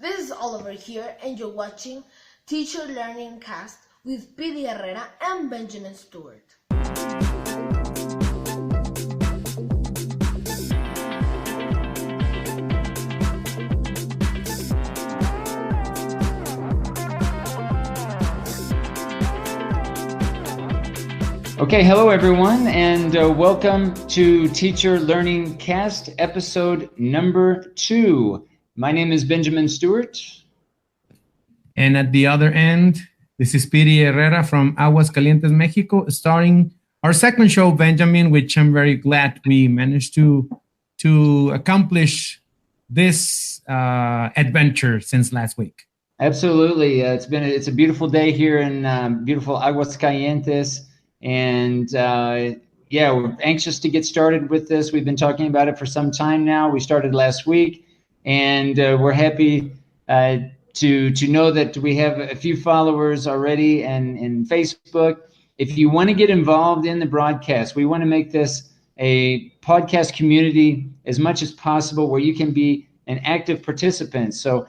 This is Oliver here, and you're watching Teacher Learning Cast with Piry Herrera and Benjamin Stewart. Okay, hello everyone, and welcome to Teacher Learning Cast, episode number 2. My name is Benjamin Stewart. And at the other end, this is Piry Herrera from Aguascalientes, Mexico, starting our second show, Benjamin, which I'm very glad we managed to accomplish this adventure since last week. Absolutely, it's a beautiful day here in beautiful Aguascalientes. And we're anxious to get started with this. We've been talking about it for some time now. We started last week, and we're happy to know that we have a few followers already in Facebook. If you want to get involved in the broadcast, we want to make this a podcast community as much as possible where you can be an active participant. So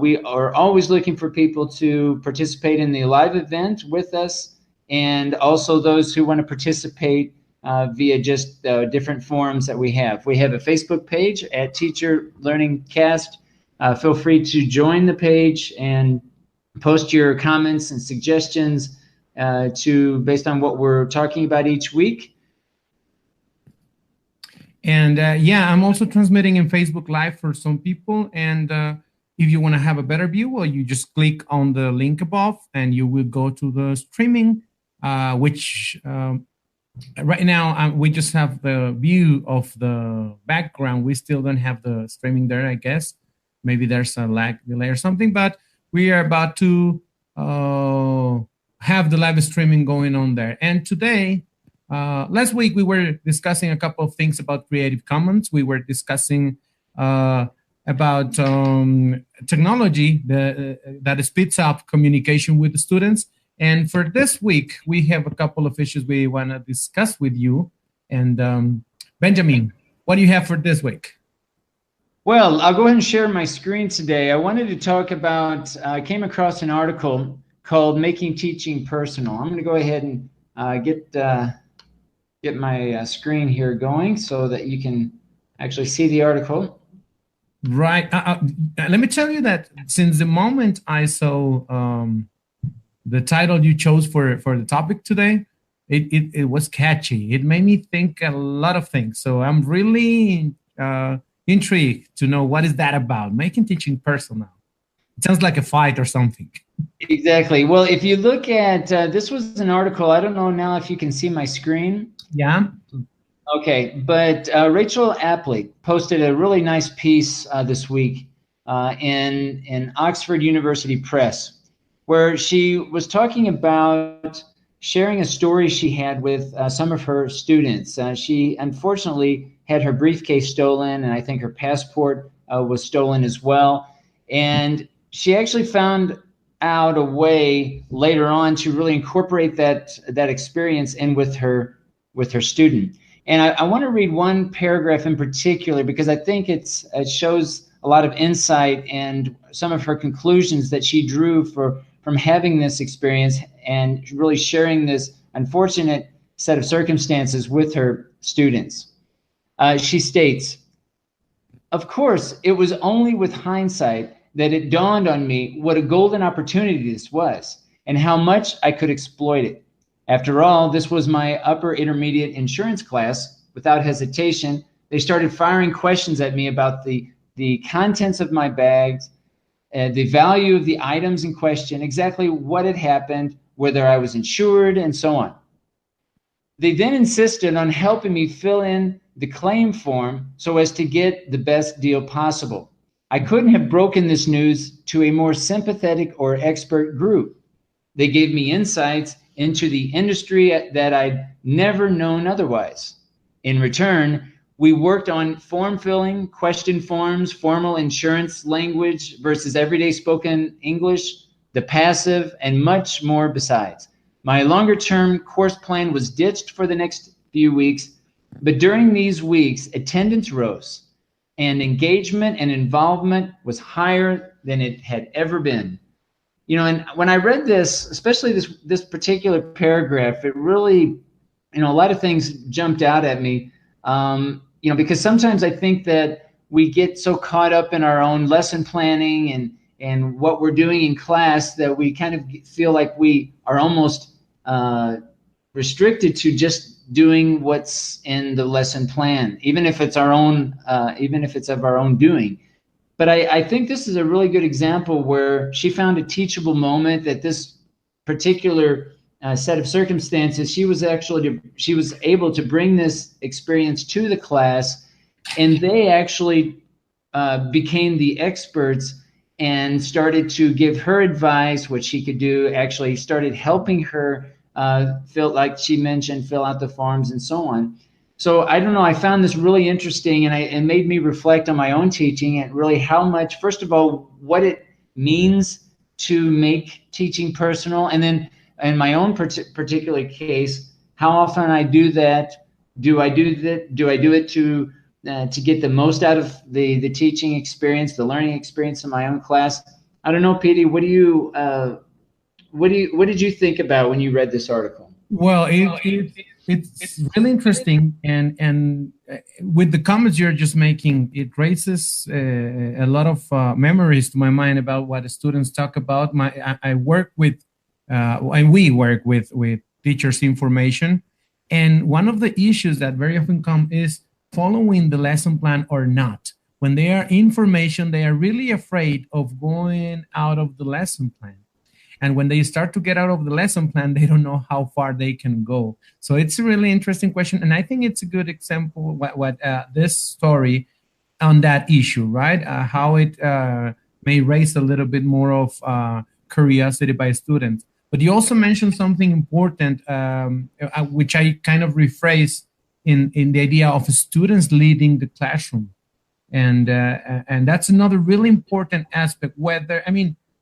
we are always looking for people to participate in the live event with us, and also those who want to participate via just different forums that we have. We have a Facebook page at Teacher Learning Cast. Feel free to join the page and post your comments and suggestions based on what we're talking about each week. And I'm also transmitting in Facebook Live for some people. And if you want to have a better view, well, you just click on the link above and you will go to the streaming, which right now we just have the view of the background. We still don't have the streaming there, I guess. Maybe there's a lag delay or something, but we are about to have the live streaming going on there. And today, last week, we were discussing a couple of things about Creative Commons. We were discussing about technology that speeds up communication with the students. And for this week, we have a couple of issues we want to discuss with you. And Benjamin, what do you have for this week? Well, I'll go ahead and share my screen today. I wanted to talk about, I came across an article called Making Teaching Personal. I'm going to go ahead and get my screen here going so that you can actually see the article. Right. Let me tell you that since the moment I saw the title you chose for the topic today, it was catchy. It made me think a lot of things. So I'm really intrigued to know what is that about, making teaching personal. It sounds like a fight or something. Exactly. Well, if you look at, this was an article, I don't know now if you can see my screen. Yeah. Okay, but Rachel Apley posted a really nice piece this week in Oxford University Press, where she was talking about sharing a story she had with some of her students. She unfortunately had her briefcase stolen, and I think her passport was stolen as well. And she actually found out a way later on to really incorporate that experience in with her student. And I want to read one paragraph in particular because I think it shows a lot of insight and some of her conclusions that she drew from having this experience and really sharing this unfortunate set of circumstances with her students. She states, "Of course, it was only with hindsight that it dawned on me what a golden opportunity this was and how much I could exploit it. After all, this was my upper intermediate insurance class. Without hesitation, they started firing questions at me about the contents of my bags, the value of the items in question, exactly what had happened, whether I was insured, and so on. They then insisted on helping me fill in the claim form so as to get the best deal possible. I couldn't have broken this news to a more sympathetic or expert group. They gave me insights into the industry that I'd never known otherwise. In return, we worked on form filling, question forms, formal insurance language versus everyday spoken English, the passive, and much more besides. My longer-term course plan was ditched for the next few weeks, but during these weeks, attendance rose, and engagement and involvement was higher than it had ever been. You know, and when I read this, especially this particular paragraph, it really, you know, a lot of things jumped out at me. You know, because sometimes I think that we get so caught up in our own lesson planning and what we're doing in class that we kind of feel like we are almost restricted to just doing what's in the lesson plan, even if it's our own, even if it's of our own doing. But I think this is a really good example where she found a teachable moment that this particular set of circumstances, she was able to bring this experience to the class, and they actually became the experts and started to give her advice, what she could do, actually started helping her like she mentioned, fill out the forms and so on. So I don't know, I found this really interesting, and it made me reflect on my own teaching and really how much, first of all, what it means to make teaching personal, and then in my own particular case, how often I do that. Do I do it to get the most out of the teaching experience, the learning experience in my own class? I don't know, Piry, what did you think about when you read this article? Well, it's really interesting, and with the comments you're just making, it raises a lot of memories to my mind about what the students talk about. I work with, and we work with teachers' information, and one of the issues that very often come is following the lesson plan or not. When they are information, they are really afraid of going out of the lesson plan. And when they start to get out of the lesson plan, they don't know how far they can go. So it's a really interesting question. And I think it's a good example what this story on that issue, right? How it may raise a little bit more of curiosity by students. But you also mentioned something important, which I kind of rephrase in the idea of students leading the classroom. And that's another really important aspect,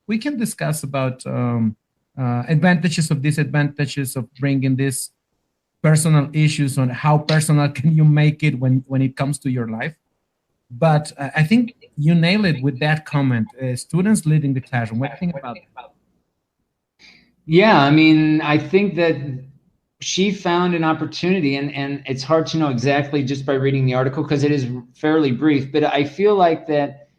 we can discuss about advantages of disadvantages of bringing these personal issues on how personal can you make it when it comes to your life. But I think you nailed it with that comment, students leading the classroom. What do you think about that? Yeah, I mean, I think that she found an opportunity, and it's hard to know exactly just by reading the article because it is fairly brief, but I feel like that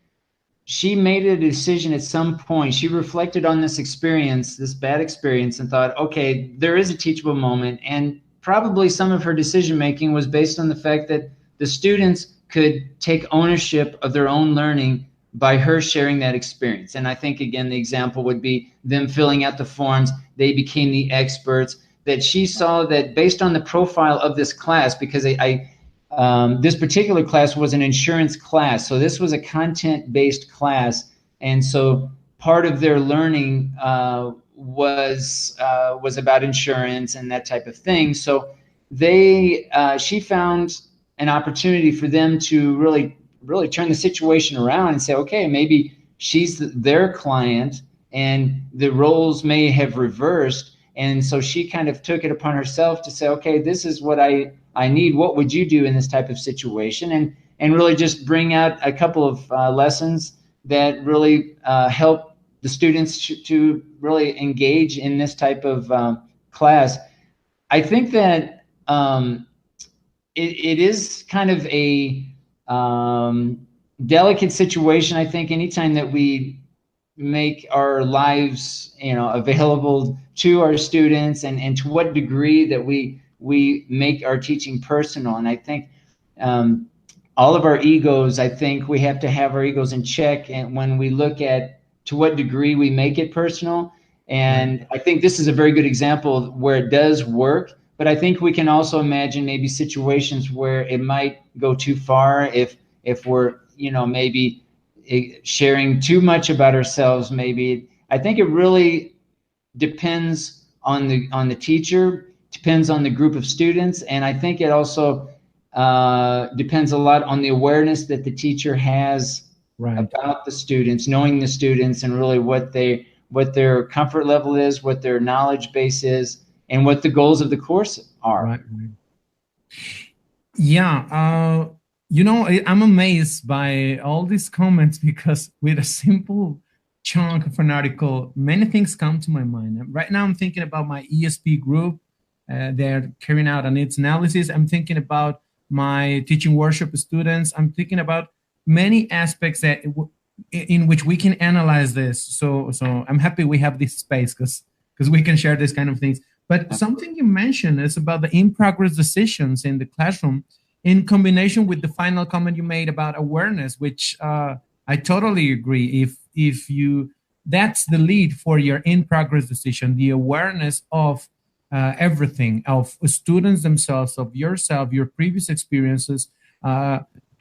she made a decision at some point. She reflected on this experience, this bad experience, and thought, okay, there is a teachable moment. And probably some of her decision making was based on the fact that the students could take ownership of their own learning by her sharing that experience. And I think, again, the example would be them filling out the forms. They became the experts. That she saw that based on the profile of this class, because this particular class was an insurance class. So this was a content-based class. And so part of their learning was about insurance and that type of thing. So she found an opportunity for them to really turn the situation around and say, okay, maybe she's their client and the roles may have reversed. And so she kind of took it upon herself to say, okay, this is what I need. What would you do in this type of situation? And really just bring out a couple of lessons that really help the students to really engage in this type of class. I think that it is kind of a delicate situation. I think anytime that we make our lives, available to our students, and to what degree that we make our teaching personal. And I think all of our egos, I think we have to have our egos in check, and when we look at to what degree we make it personal. And I think this is a very good example where it does work, but I think we can also imagine maybe situations where it might go too far if we're, maybe sharing too much about ourselves. Maybe I think it really depends on the teacher, depends on the group of students, and I think it also depends a lot on the awareness that the teacher has about the students, knowing the students, and really what their comfort level is, what their knowledge base is, and what the goals of the course are. Right. Yeah. You know, I'm amazed by all these comments because with a simple chunk of an article, many things come to my mind. Right now, I'm thinking about my ESP group. They're carrying out a needs analysis. I'm thinking about my teaching workshop students. I'm thinking about many aspects that in which we can analyze this. So I'm happy we have this space because we can share this kind of things. But something you mentioned is about the in progress decisions in the classroom in combination with the final comment you made about awareness, which I totally agree. If you that's the lead for your in progress decision, the awareness of everything, of students themselves, of yourself, your previous experiences,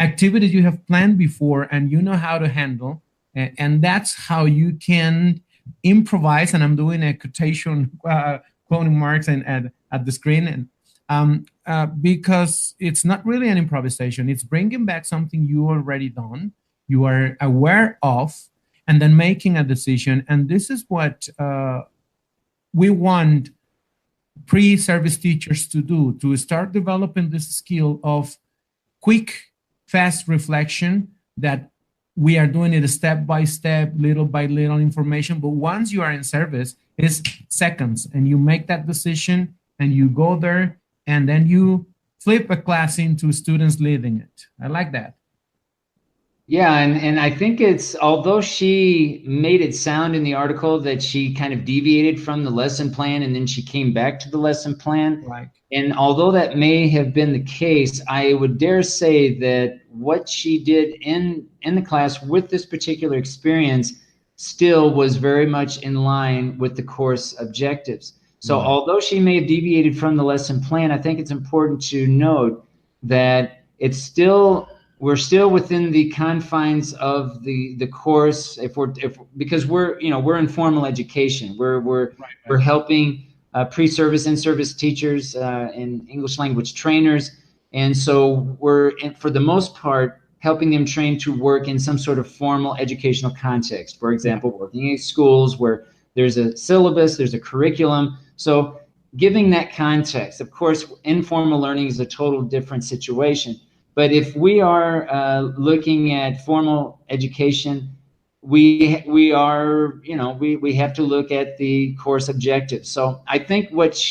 activities you have planned before, and you know how to handle, and that's how you can improvise. And I'm doing a quotation, quoting marks and at the screen, and because it's not really an improvisation. It's bringing back something you already done, you are aware of, and then making a decision. And this is what we want pre-service teachers to do, to start developing this skill of quick, fast reflection, that we are doing it step by step, little by little information. But once you are in service, it's seconds, and you make that decision and you go there, and then you flip a class into students leading it. I like that. Yeah, and I think it's, although she made it sound in the article that she kind of deviated from the lesson plan and then she came back to the lesson plan. Right. And although that may have been the case, I would dare say that what she did in the class with this particular experience still was very much in line with the course objectives. So Right. although she may have deviated from the lesson plan, I think it's important to note that it's still, we're still within the confines of the course. If because we're, you know, we're in formal education, we're helping pre-service and service teachers and English language trainers, and so we're for the most part helping them train to work in some sort of formal educational context. For example, working in schools where there's a syllabus, there's a curriculum. So giving that context. Of course, informal learning is a total different situation. But if we are looking at formal education, we are, you know, we have to look at the course objectives. So I think what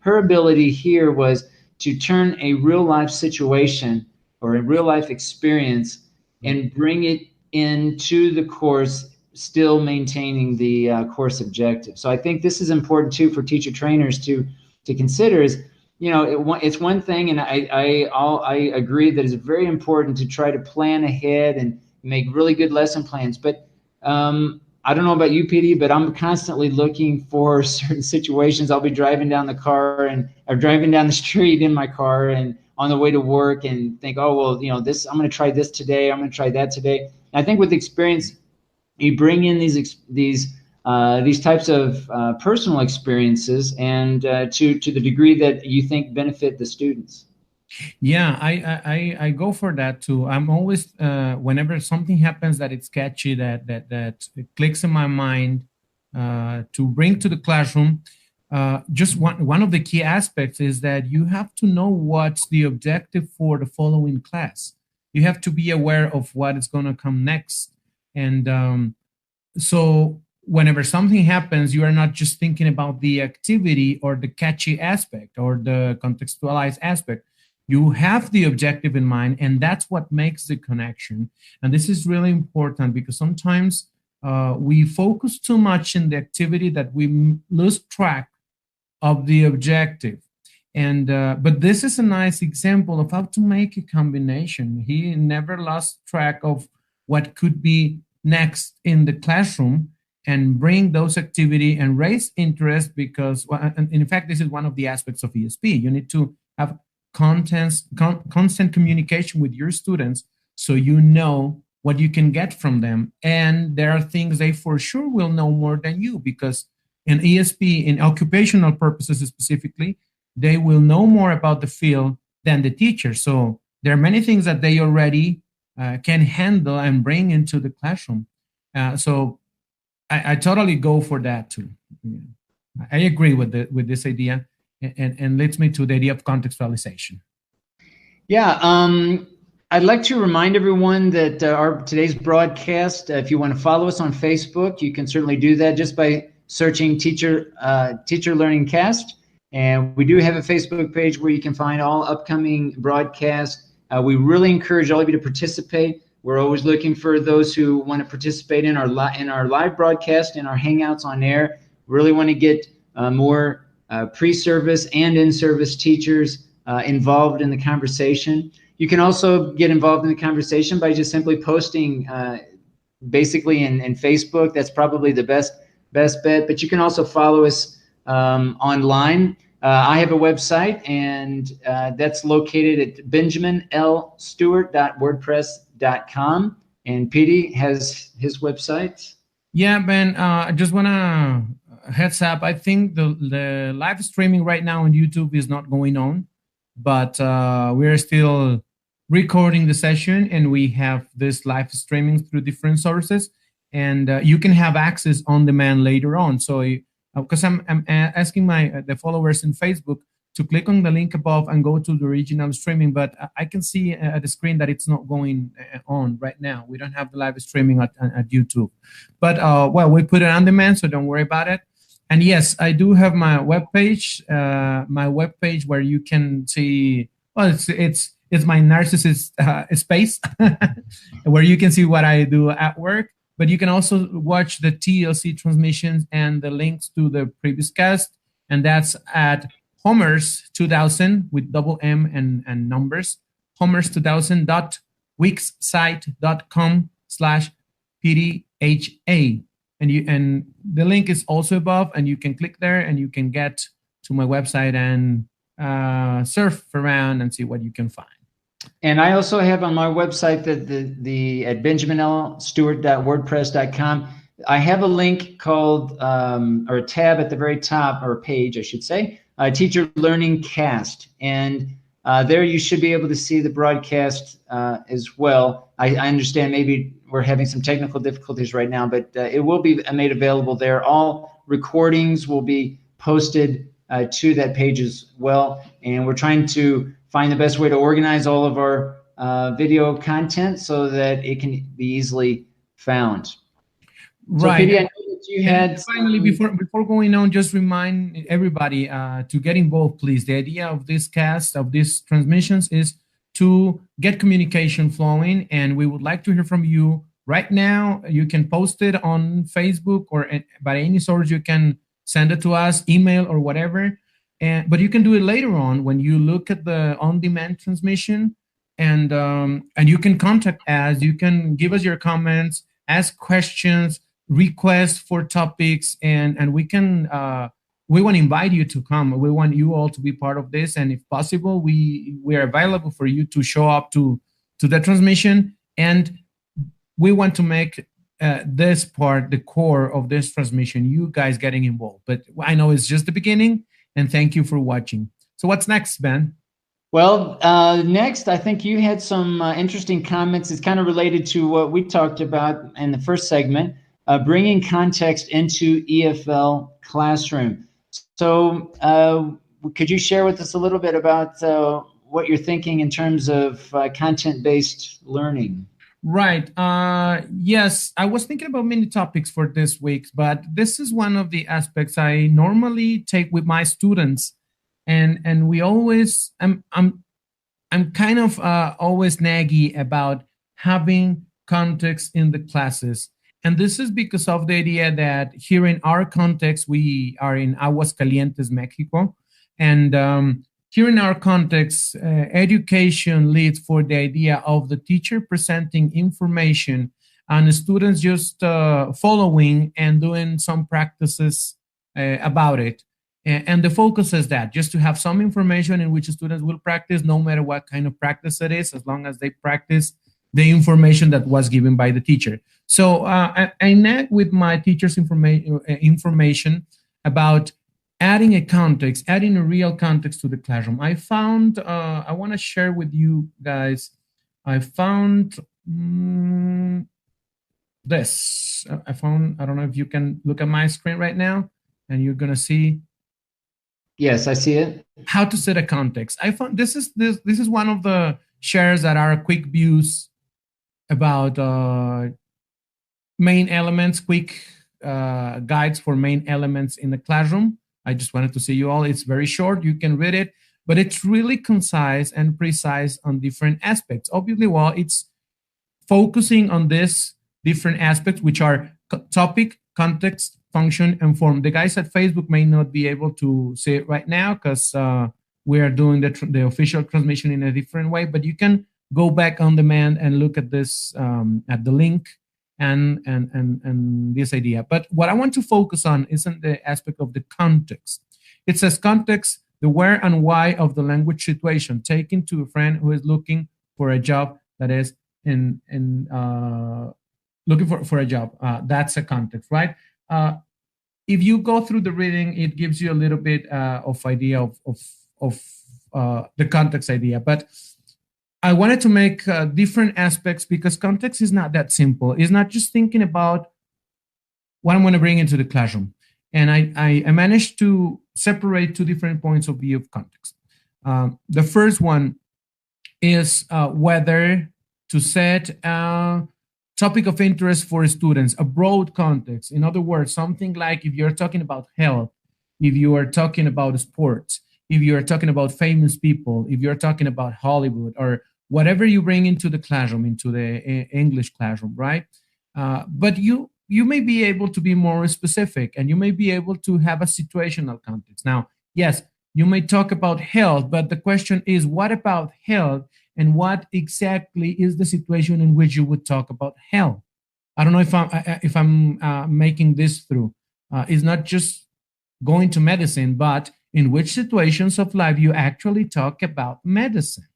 her ability here was to turn a real life situation or a real life experience and bring it into the course, still maintaining the course objective. So I think this is important too for teacher trainers to consider. Is, you know, it's one thing, and I agree that it's very important to try to plan ahead and make really good lesson plans. But I don't know about you, PD, but I'm constantly looking for certain situations. I'll be driving down the car or driving down the street in my car and on the way to work and think, oh, well, you know, this, I'm going to try this today. I'm going to try that today. And I think with experience, you bring in these types of personal experiences, and to the degree that you think benefit the students. Yeah, I go for that too. I'm always whenever something happens that it's catchy, that it clicks in my mind, to bring to the classroom. Just one of the key aspects is that you have to know what's the objective for the following class. You have to be aware of what is going to come next, and so whenever something happens, you are not just thinking about the activity or the catchy aspect or the contextualized aspect. You have the objective in mind, and that's what makes the connection. And this is really important because sometimes we focus too much in the activity that we lose track of the objective. And but this is a nice example of how to make a combination. He never lost track of what could be next in the classroom and bring those activity and raise interest, because in fact, this is one of the aspects of ESP. You need to have constant communication with your students so you know what you can get from them. And there are things they for sure will know more than you, because in ESP, in occupational purposes specifically, they will know more about the field than the teacher. So there are many things that they already can handle and bring into the classroom. So I totally go for that too. I agree with this idea, and leads me to the idea of contextualization. Yeah, I'd like to remind everyone that our today's broadcast, if you want to follow us on Facebook, you can certainly do that just by searching Teacher Learning Cast. And we do have a Facebook page where you can find all upcoming broadcasts. We really encourage all of you to participate. We're always looking for those who want to participate in our live broadcast, in our Hangouts on air. We really want to get more pre-service and in-service teachers involved in the conversation. You can also get involved in the conversation by just simply posting basically in Facebook. That's probably the best bet, but you can also follow us online. I have a website, and that's located at benjaminlstewart.wordpress.com, and Petey has his website. Yeah, Ben, I just want to heads up. I think the live streaming right now on YouTube is not going on, but we're still recording the session, and we have this live streaming through different sources, and you can have access on demand later on. So because I'm asking the followers in Facebook to click on the link above and go to the original streaming, but I can see at the screen that it's not going on right now. We don't have the live streaming at YouTube, but well, we put it on demand, so don't worry about it. And yes, I do have my webpage where you can see, well, it's my narcissist space where you can see what I do at work. But you can also watch the TLC transmissions and the links to the previous cast, and that's at Homers 2000 with double M and numbers, homers2000.wixsite.com/PDHA. And the link is also above, and you can click there and you can get to my website and surf around and see what you can find. And I also have on my website the at benjaminlstewart.wordpress.com. I have a link called or a tab at the very top, or a page, I should say, Teacher Learning Cast, and there you should be able to see the broadcast as well. I understand maybe we're having some technical difficulties right now, but it will be made available there. All recordings will be posted to that page as well, and we're trying to find the best way to organize all of our video content so that it can be easily found. Right. So, Petey, I know that you had finally, before going on, just remind everybody to get involved, please. The idea of this cast, of these transmissions, is to get communication flowing, and we would like to hear from you right now. You can post it on Facebook or by any source. You can send it to us, email or whatever. But you can do it later on when you look at the on-demand transmission, and you can contact us. You can give us your comments, ask questions, request for topics, and we want to invite you to come. We want you all to be part of this, and if possible, we are available for you to show up to the transmission, and we want to make this part the core of this transmission, you guys getting involved. But I know it's just the beginning, and thank you for watching. So what's next, Ben? Well, next, I think you had some interesting comments. It's kind of related to what we talked about in the first segment, bringing context into EFL classroom. So could you share with us a little bit about what you're thinking in terms of content-based learning? Right. Yes, I was thinking about many topics for this week, but this is one of the aspects I normally take with my students, and we always I'm kind of always naggy about having context in the classes, and this is because of the idea that here in our context we are in Aguascalientes, Mexico, and here in our context, education leads for the idea of the teacher presenting information and the students just following and doing some practices about it. And the focus is that, just to have some information in which students will practice, no matter what kind of practice it is, as long as they practice the information that was given by the teacher. So I nag with my teachers' information about adding a context, adding a real context to the classroom. I found, I want to share with you guys, I found this. I don't know if you can look at my screen right now, and you're going to see Yes, I see it. How to set a context. I found this is one of the shares that are quick views about main elements, quick guides for main elements in the classroom. I just wanted to see you all. It's very short. You can read it, but it's really concise and precise on different aspects. Obviously, well, it's focusing on this different aspects, which are topic, context, function, and form. The guys at Facebook may not be able to see it right now because we are doing the official transmission in a different way, but you can go back on demand and look at this at the link and this idea. But what I want to focus on isn't the aspect of the context. It says context, the where and why of the language situation, taken to a friend who is looking for a job, that is looking for a job. That's a context, right? If you go through the reading, it gives you a little bit of idea of the context idea. But I wanted to make different aspects because context is not that simple. It's not just thinking about what I'm going to bring into the classroom. And I managed to separate two different points of view of context. The first one is whether to set a topic of interest for students, a broad context. In other words, something like if you're talking about health, if you are talking about sports, if you're talking about famous people, if you're talking about Hollywood, or whatever you bring into the classroom, into the English classroom, right? But you may be able to be more specific, and you may be able to have a situational context. Now, yes, you may talk about health, but the question is, what about health, and what exactly is the situation in which you would talk about health? I don't know if I'm making this through. It's not just going to medicine, but in which situations of life you actually talk about medicine.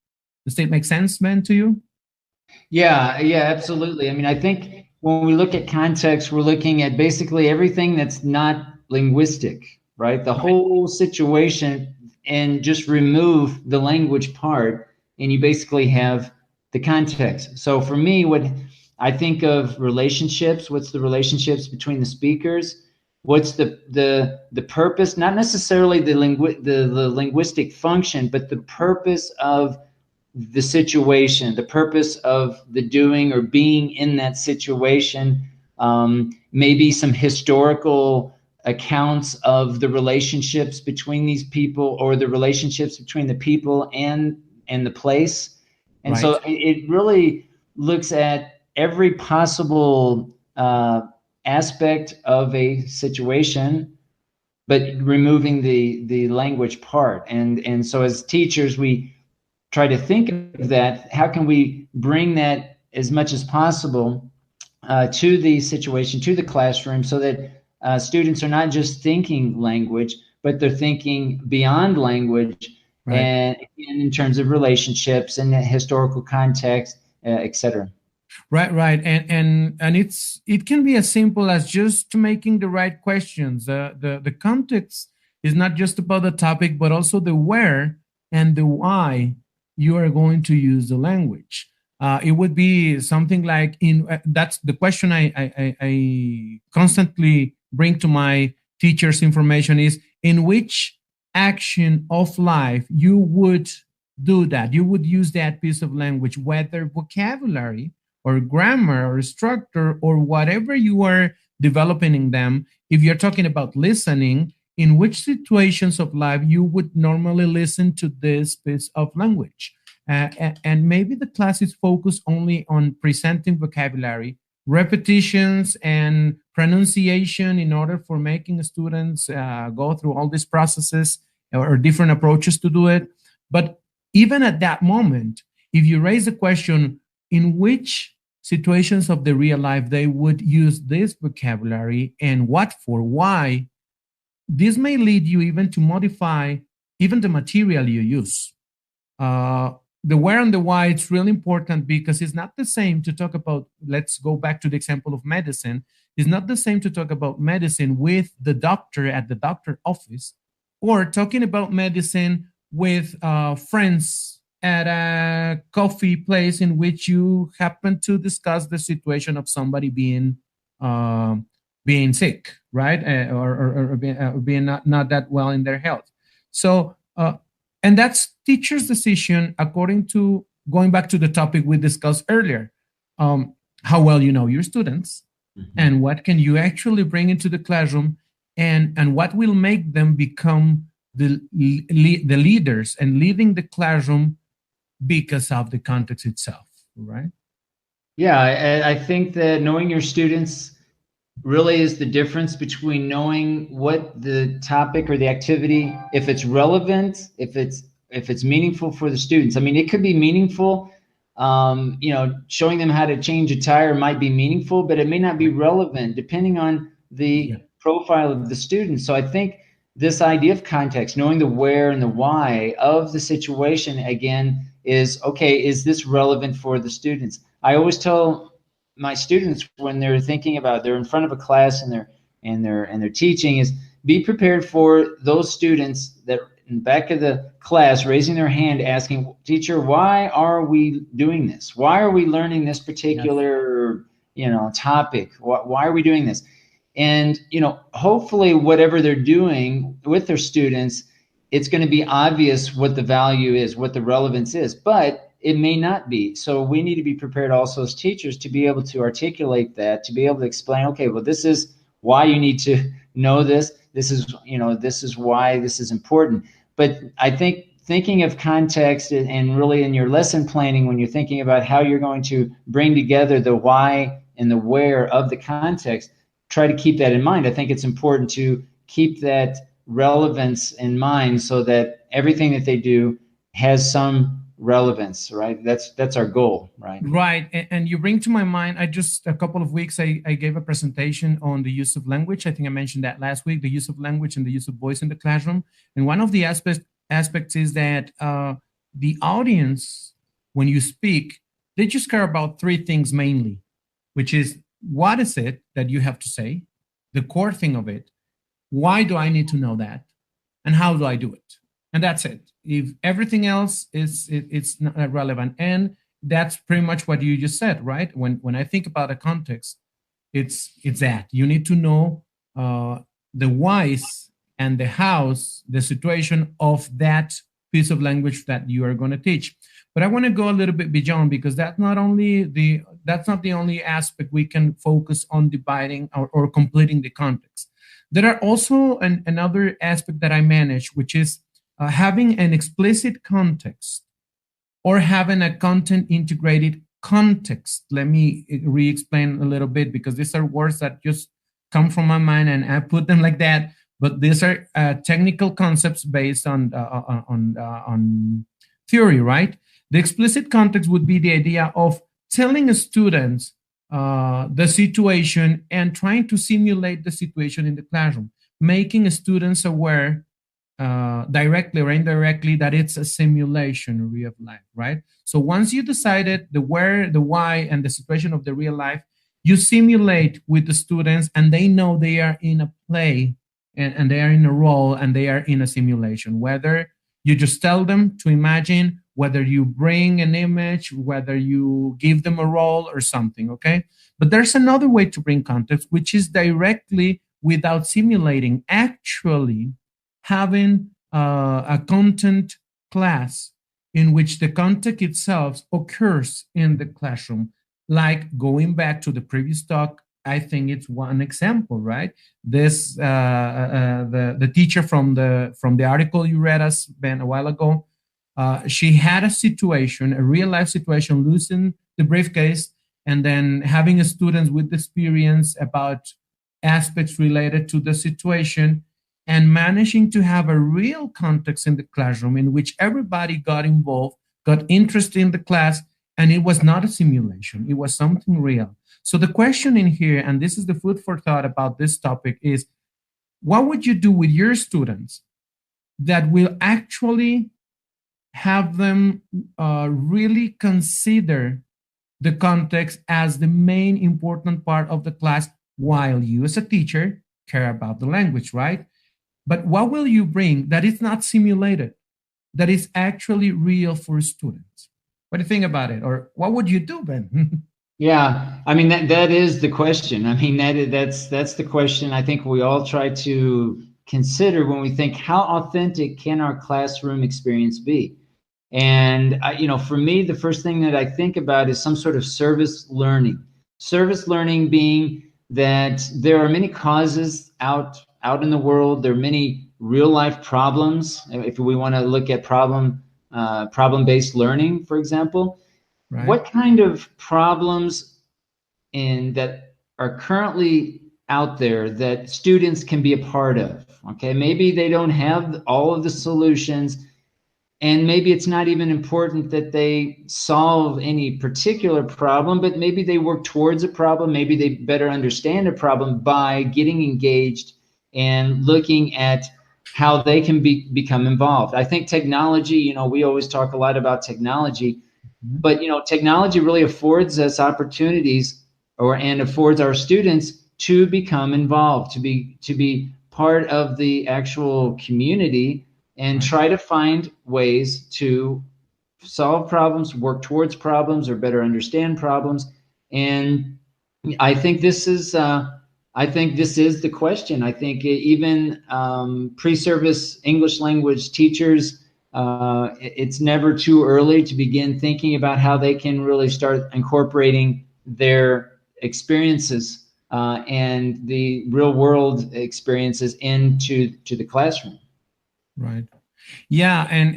Does it make sense, man, to you? Yeah, absolutely. I mean, I think when we look at context, we're looking at basically everything that's not linguistic, right? The whole situation, and just remove the language part, and you basically have the context. So for me, what I think of relationships, what's the relationships between the speakers? What's the purpose? Not necessarily the linguistic function, but the purpose of the situation, the purpose of the doing or being in that situation, maybe some historical accounts of the relationships between these people, or the relationships between the people and the place. And Right. so it really looks at every possible aspect of a situation, but removing the language part. And so as teachers, we try to think of that. How can we bring that as much as possible to the situation, to the classroom, so that students are not just thinking language, but they're thinking beyond language, Right. and in terms of relationships and historical context, etc. Right, and it can be as simple as just making the right questions. The context is not just about the topic, but also the where and the why you are going to use the language. It would be something like that's the question I constantly bring to my teachers' information is, in which action of life you would do that, you would use that piece of language, whether vocabulary or grammar or structure or whatever you are developing in them. If you're talking about listening, in which situations of life you would normally listen to this piece of language. And maybe the class is focused only on presenting vocabulary, repetitions, and pronunciation in order for making students go through all these processes or different approaches to do it. But even at that moment, if you raise the question, in which situations of the real life they would use this vocabulary and what for, why, this may lead you even to modify even the material you use. The where and the why, it's really important because it's not the same to talk about, let's go back to the example of medicine. It's not the same to talk about medicine with the doctor at the doctor office, or talking about medicine with friends at a coffee place in which you happen to discuss the situation of somebody being sick, right? Or being not that well in their health. So, and that's teacher's decision according to going back to the topic we discussed earlier. How well you know your students, and what can you actually bring into the classroom, and what will make them become the leaders and leading the classroom because of the context itself, right? Yeah, I think that knowing your students really is the difference between knowing what the topic or the activity, if it's relevant, if it's meaningful for the students. I mean, it could be meaningful. You know, showing them how to change a tire might be meaningful, but it may not be relevant depending on the profile of the student. So I think this idea of context, knowing the where and the why of the situation, again, is okay, is this relevant for the students? I always tell my students when they're thinking about, they're in front of a class and they're teaching, is be prepared for those students that in the back of the class raising their hand asking, teacher, why are we doing this? Why are we learning this particular topic? Why are we doing this? And hopefully whatever they're doing with their students, it's going to be obvious what the value is, what the relevance is, but it may not be. So we need to be prepared also as teachers to be able to articulate that, to be able to explain, okay, well, this is why you need to know this. This is, this is why this is important. But I think thinking of context and really in your lesson planning, when you're thinking about how you're going to bring together the why and the where of the context, try to keep that in mind. I think it's important to keep that relevance in mind so that everything that they do has some relevance, right? That's our goal, right? Right. And you bring to my mind, I just a couple of weeks, I gave a presentation on the use of language. I think I mentioned that last week, the use of language and the use of voice in the classroom. And one of the aspects is that the audience, when you speak, they just care about three things mainly, which is, what is it that you have to say? The core thing of it. Why do I need to know that? And how do I do it? And that's it. If everything else it's not relevant. And that's pretty much what you just said, right? When I think about a context, it's that you need to know the whys and the hows, the situation of that piece of language that you are going to teach. But I want to go a little bit beyond, because that's not the only aspect we can focus on dividing or completing the context. There are also another aspect that I manage, which is having an explicit context or having a content integrated context. Let me re-explain a little bit, because these are words that just come from my mind and I put them like that. But these are technical concepts based on theory, right? The explicit context would be the idea of telling students the situation and trying to simulate the situation in the classroom, making students aware directly or indirectly that it's a simulation of real life, right? So once you decided the where, the why, and the situation of the real life, you simulate with the students and they know they are in a play and they are in a role and they are in a simulation. Whether you just tell them to imagine, whether you bring an image, whether you give them a role or something, okay? But there's another way to bring context, which is directly without simulating, actually having a content class in which the content itself occurs in the classroom. Like going back to the previous talk, I think it's one example, right? This the teacher from the article you read us, Ben, a while ago, she had a situation, a real life situation, losing the briefcase, and then having students with experience about aspects related to the situation, and managing to have a real context in the classroom in which everybody got involved, got interested in the class, and it was not a simulation, it was something real. So the question in here, and this is the food for thought about this topic, is what would you do with your students that will actually have them really consider the context as the main important part of the class, while you as a teacher care about the language, right? But what will you bring that is not simulated, that is actually real for students? What do you think about it? Or what would you do, Ben? Yeah, I mean that is the question. I mean that's the question I think we all try to consider when we think, how authentic can our classroom experience be? And for me, the first thing that I think about is some sort of service learning. Service learning being that there are many causes out in the world. There are many real life problems. If we want to look at problem-based learning, for example, Right. what kind of problems that are currently out there that students can be a part of? Okay, maybe they don't have all of the solutions, and maybe it's not even important that they solve any particular problem, but maybe they work towards a problem. Maybe they better understand a problem by getting engaged and looking at how they can become involved. I think technology, we always talk a lot about technology, but technology really affords us opportunities and affords our students to become involved, to be part of the actual community, and try to find ways to solve problems, work towards problems, or better understand problems. And I think this is the question. I think even pre-service English language teachers, it's never too early to begin thinking about how they can really start incorporating their experiences and the real world experiences into the classroom. Right. Yeah, and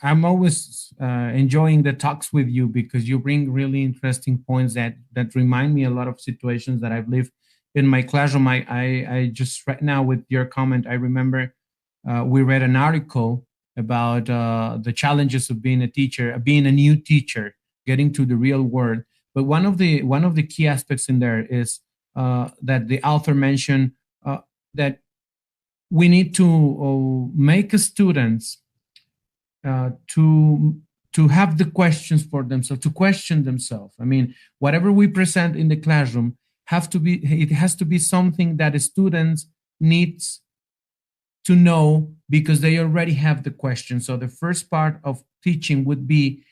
I'm always enjoying the talks with you, because you bring really interesting points that remind me a lot of situations that I've lived in my classroom. I just right now, with your comment, I remember we read an article about the challenges of being a teacher, being a new teacher, getting to the real world. But one of the key aspects in there is that the author mentioned that we need to make students to have the questions for themselves, to question themselves. I mean, whatever we present in the classroom has to be something that the students needs to know, because they already have the question. So the first part of teaching would be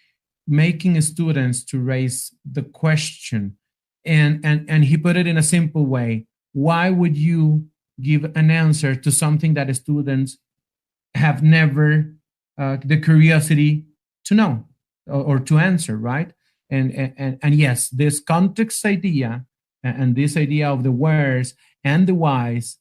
making students to raise the question. And he put it in a simple way. Why would you give an answer to something that the students have never the curiosity to know or to answer, right? And yes, this context idea and this idea of the wheres and the whys,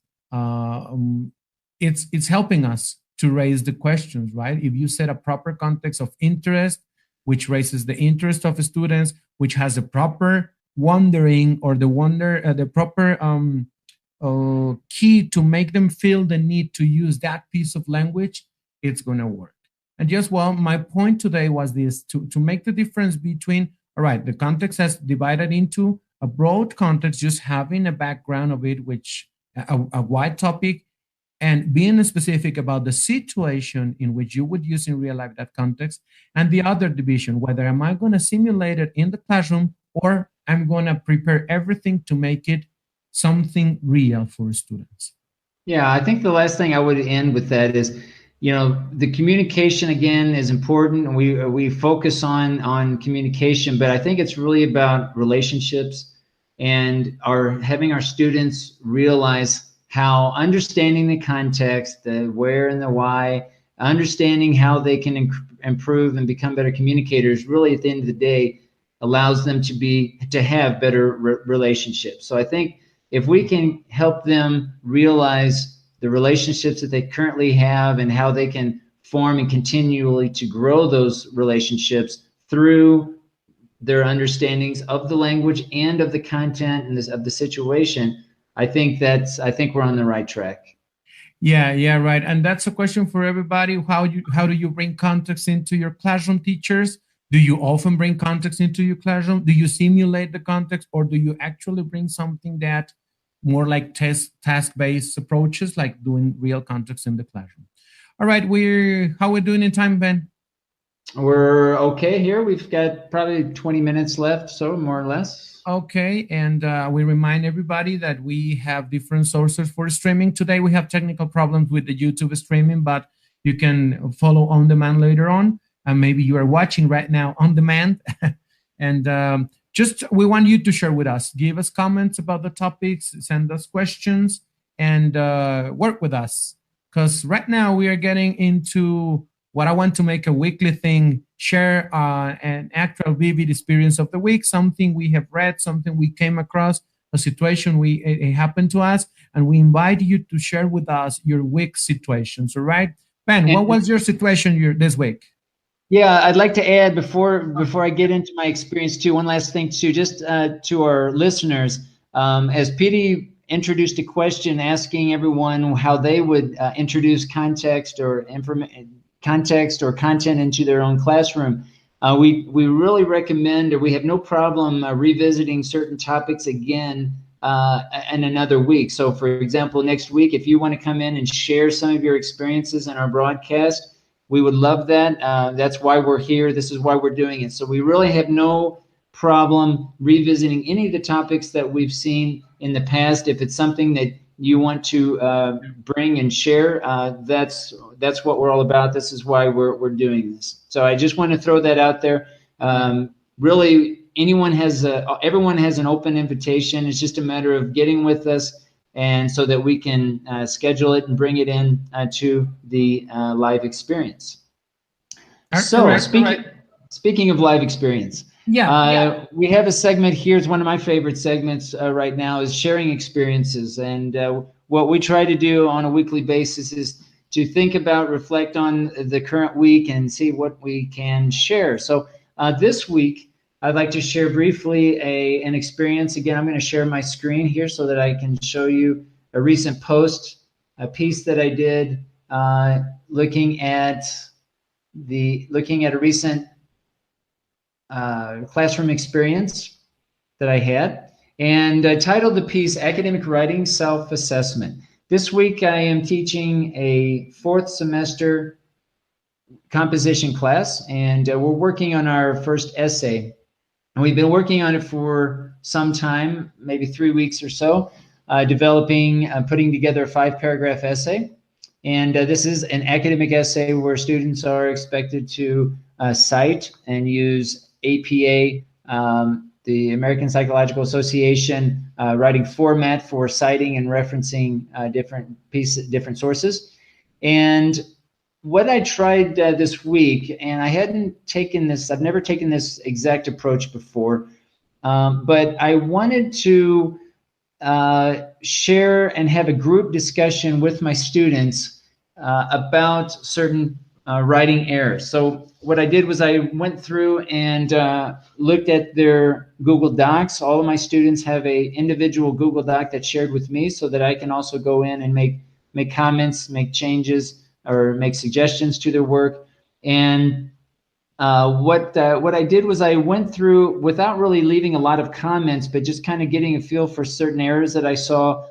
it's helping us to raise the questions, right? If you set a proper context of interest, which raises the interest of students, which has a proper wondering, or the proper key to make them feel the need to use that piece of language, it's going to work. And just, well, my point today was this, to make the difference between, all right, the context has divided into a broad context, just having a background of it, which a wide topic, and being specific about the situation in which you would use in real life that context, and the other division, whether am I going to simulate it in the classroom, or I'm going to prepare everything to make it something real for students. Yeah, I think the last thing I would end with that is, the communication again is important, and we focus on communication, but I think it's really about relationships, and having our students realize how understanding the context, the where and the why, understanding how they can improve and become better communicators, really at the end of the day allows them to have better relationships. So I think if we can help them realize the relationships that they currently have and how they can form and continually to grow those relationships through their understandings of the language and of the content and of the situation, I think we're on the right track. Yeah, right. And that's a question for everybody. How do you bring context into your classroom, teachers? Do you often bring context into your classroom? Do you simulate the context, or do you actually bring something that more like task-based approaches, like doing real context in the classroom? All right, how we're doing in time, Ben? We're okay here. We've got probably 20 minutes left, so more or less. Okay, and we remind everybody that we have different sources for streaming. Today we have technical problems with the YouTube streaming, but you can follow on demand later on, and maybe you are watching right now on demand. And just we want you to share with us, give us comments about the topics, send us questions, and work with us. Because right now we are getting into what I want to make a weekly thing, share an actual vivid experience of the week, something we have read, something we came across, a situation it happened to us, and we invite you to share with us your week situations. All right, Ben, what was your situation this week? Yeah, I'd like to add before I get into my experience too, one last thing too, just to our listeners, as Piry introduced a question asking everyone how they would introduce context or content into their own classroom. We really recommend, or we have no problem revisiting certain topics again in another week. So for example, next week, if you want to come in and share some of your experiences in our broadcast, we would love that. That's why we're here. This is why we're doing it. So we really have no problem revisiting any of the topics that we've seen in the past. If it's something that you want to bring and share, that's what we're all about. This is why we're doing this. So I just want to throw that out there. Really, everyone has an open invitation. It's just a matter of getting with us, and so that we can schedule it and bring it in to the live experience. So speaking of live experience, we have a segment here. It's one of my favorite segments right now, is sharing experiences. And what we try to do on a weekly basis is to think about, reflect on the current week, and see what we can share. So this week, I'd like to share briefly an experience. Again, I'm going to share my screen here so that I can show you a recent post, a piece that I did looking at a recent classroom experience that I had, and I titled the piece "Academic Writing Self-Assessment." This week I am teaching a 4th semester composition class, and we're working on our first essay. And we've been working on it for some time, maybe 3 weeks or so, putting together a 5-paragraph essay. And this is an academic essay where students are expected to cite and use APA, the American Psychological Association writing format for citing and referencing different sources. And what I tried this week, and I've never taken this exact approach before, but I wanted to share and have a group discussion with my students about certain writing errors. So what I did was I went through and looked at their Google Docs. All of my students have an individual Google Doc that's shared with me, so that I can also go in and make comments, make changes, or make suggestions to their work. And what I did was I went through, without really leaving a lot of comments, but just kind of getting a feel for certain errors that I saw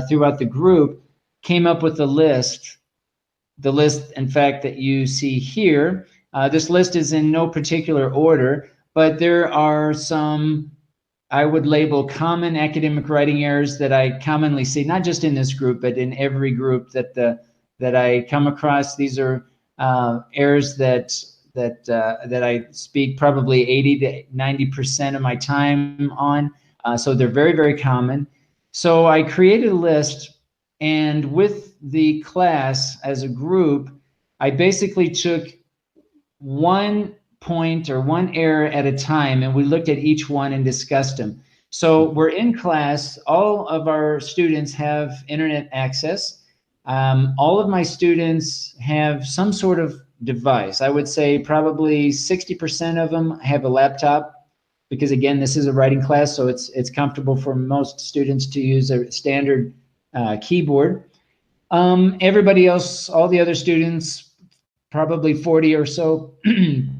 throughout the group, came up with a list. The list, in fact, that you see here. This list is in no particular order, but there are some, I would label, common academic writing errors that I commonly see, not just in this group, but in every group that I come across. These are errors that I speak probably 80 to 90% of my time on. So they're very, very common. So I created a list, and with the class as a group, I basically took one point or one error at a time, and we looked at each one and discussed them. So we're in class. All of our students have internet access. All of my students have some sort of device. I would say probably 60% of them have a laptop, because again, this is a writing class, so it's comfortable for most students to use a standard keyboard. Everybody else, all the other students, probably 40 or so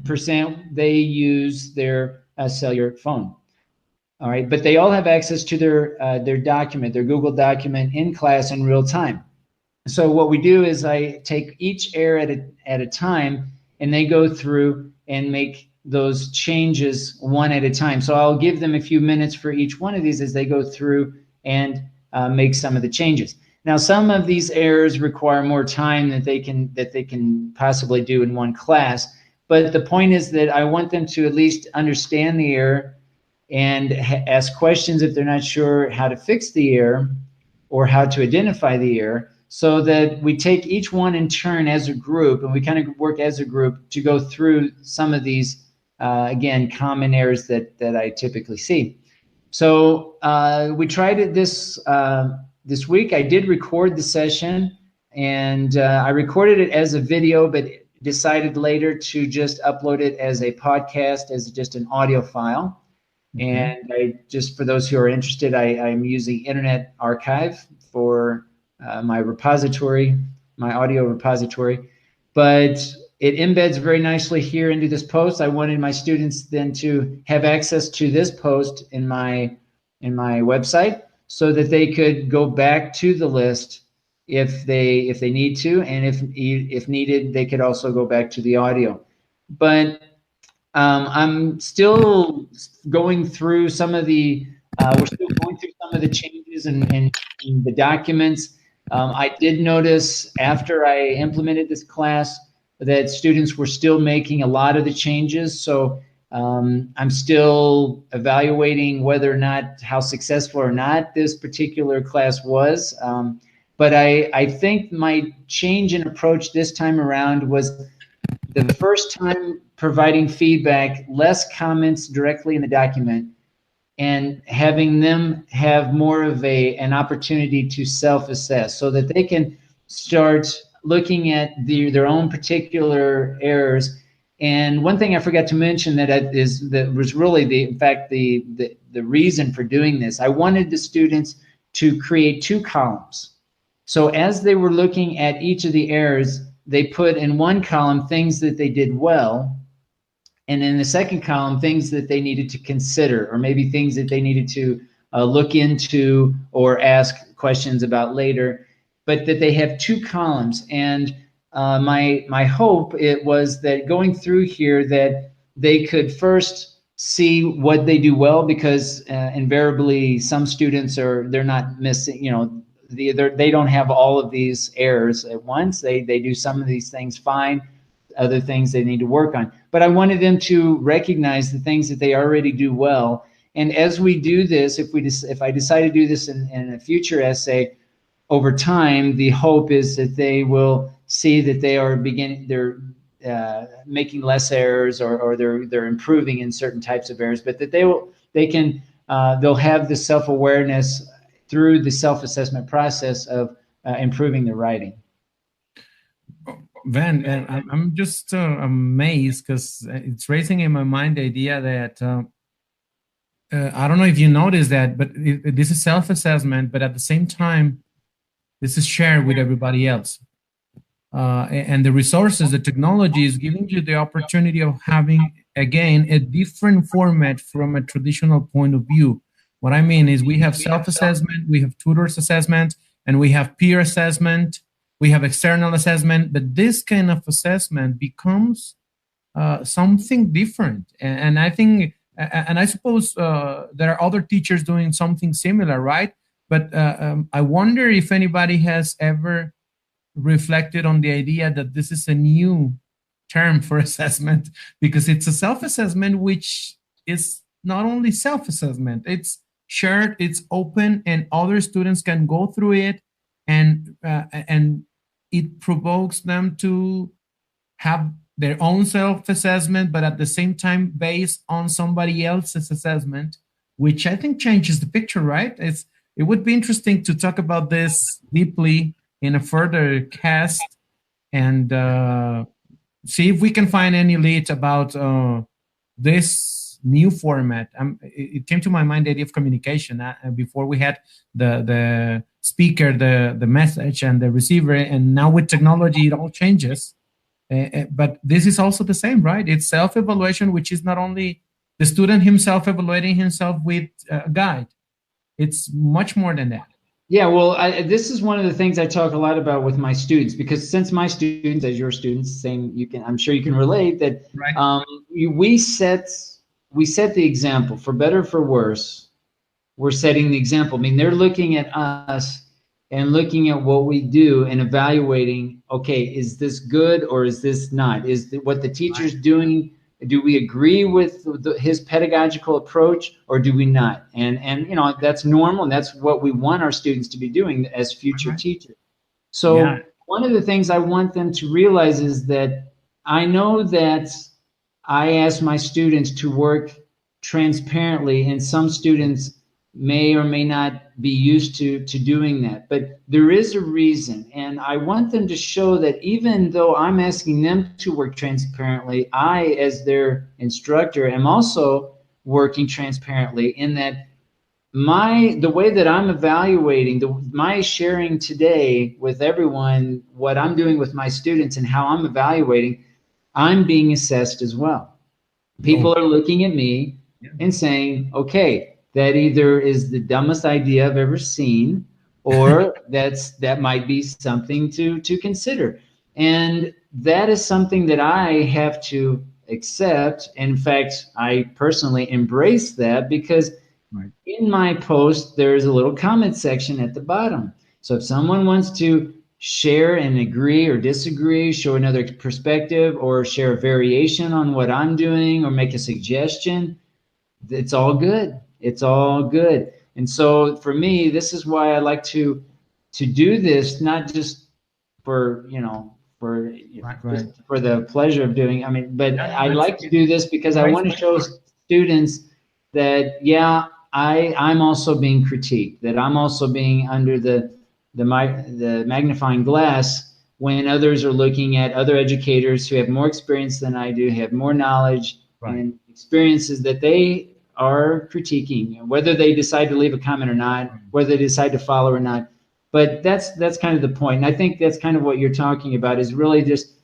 percent, they use their cellular phone. All right, but they all have access to their document, their Google document, in class in real time. So what we do is I take each error at a time, and they go through and make those changes one at a time. So I'll give them a few minutes for each one of these as they go through and make some of the changes. Now, some of these errors require more time that they can possibly do in one class. But the point is that I want them to at least understand the error and ask questions if they're not sure how to fix the error, or how to identify the error, so that we take each one in turn as a group, and we kind of work as a group to go through some of these, again, common errors that I typically see. So we tried it this week. I did record the session, and I recorded it as a video, but decided later to just upload it as a podcast, as just an audio file. And I just, for those who are interested, I'm using Internet Archive for my repository, my audio repository, but it embeds very nicely here into this post. I wanted my students then to have access to this post in my website, so that they could go back to the list if they need to, and if needed, they could also go back to the audio. But I'm still going through some of the, we're still going through some of the changes in the documents. I did notice after I implemented this class that students were still making a lot of the changes. So I'm still evaluating whether or not, how successful or not this particular class was. But I think my change in approach this time around was the first time providing feedback, less comments directly in the document, and having them have more of an opportunity to self-assess, so that they can start looking at their own particular errors. And one thing I forgot to mention that was really the reason for doing this. I wanted the students to create 2 columns. So as they were looking at each of the errors, they put in one column things that they did well, and in the second column things that they needed to consider, or maybe things that they needed to look into or ask questions about later, but that they have 2 columns. And my hope, it was that going through here, that they could first see what they do well, because invariably some students they're not missing, they don't have all of these errors at once. They do some of these things fine, other things they need to work on. But I wanted them to recognize the things that they already do well. And as we do this, if I decide to do this in a future essay, over time, the hope is that they will see that they're making less errors, or they're improving in certain types of errors, but that they'll have the self-awareness through the self-assessment process of improving their writing. Van, and I'm just amazed, because it's raising in my mind the idea that I don't know if you noticed that, but this is self-assessment, but at the same time, this is shared with everybody else. And the resources, the technology is giving you the opportunity of having, again, a different format from a traditional point of view. What I mean is, we have self-assessment, we have tutors assessment, and we have peer assessment, we have external assessment, but this kind of assessment becomes something different. And I think, and I suppose there are other teachers doing something similar, right? But I wonder if anybody has ever reflected on the idea that this is a new term for assessment, because it's a self-assessment, which is not only self-assessment, it's shared, it's open, and other students can go through it, and it provokes them to have their own self-assessment, but at the same time based on somebody else's assessment, which I think changes the picture, right? It would be interesting to talk about this deeply in a further cast, and see if we can find any leads about this new format. It came to my mind the idea of communication. Before we had the speaker, the message, and the receiver, and now with technology it all changes. But this is also the same, right? It's self-evaluation, which is not only the student himself evaluating himself with a guide. It's much more than that. Yeah, well, this is one of the things I talk a lot about with my students, because since my students, as your students, I'm sure you can relate that, right. We set the example, for better or for worse. We're setting the example. I mean, they're looking at us and looking at what we do and evaluating, okay, is this good or is this not? Is what the teacher's doing Do we agree with his pedagogical approach, or do we not? And you know, that's normal, and that's what we want our students to be doing as future teachers. So Yeah. one of the things I want them to realize is that I know that I ask my students to work transparently, and some students may or may not be used to doing that. But there is a reason, and I want them to show that even though I'm asking them to work transparently, I, as their instructor, am also working transparently in that the way that I'm evaluating my sharing today with everyone, what I'm doing with my students and how I'm evaluating, I'm being assessed as well. People are looking at me and saying, okay, that either is the dumbest idea I've ever seen, or that might be something to consider. And that is something that I have to accept. In fact, I personally embrace that, because in my post, there's a little comment section at the bottom. So if someone wants to share and agree or disagree, show another perspective, or share a variation on what I'm doing, or make a suggestion, it's all good. It's all good. And so for me, this is why I like to do this, not just for, just for the pleasure of doing. I mean, but I like to do this because I want to show students that, yeah, I'm also being critiqued, that I'm also being under the magnifying glass when others are looking at other educators who have more experience than I do, have more knowledge and experiences that they are critiquing, whether they decide to leave a comment or not, whether they decide to follow or not. But that's kind of the point. And I think that's kind of what you're talking about, is really just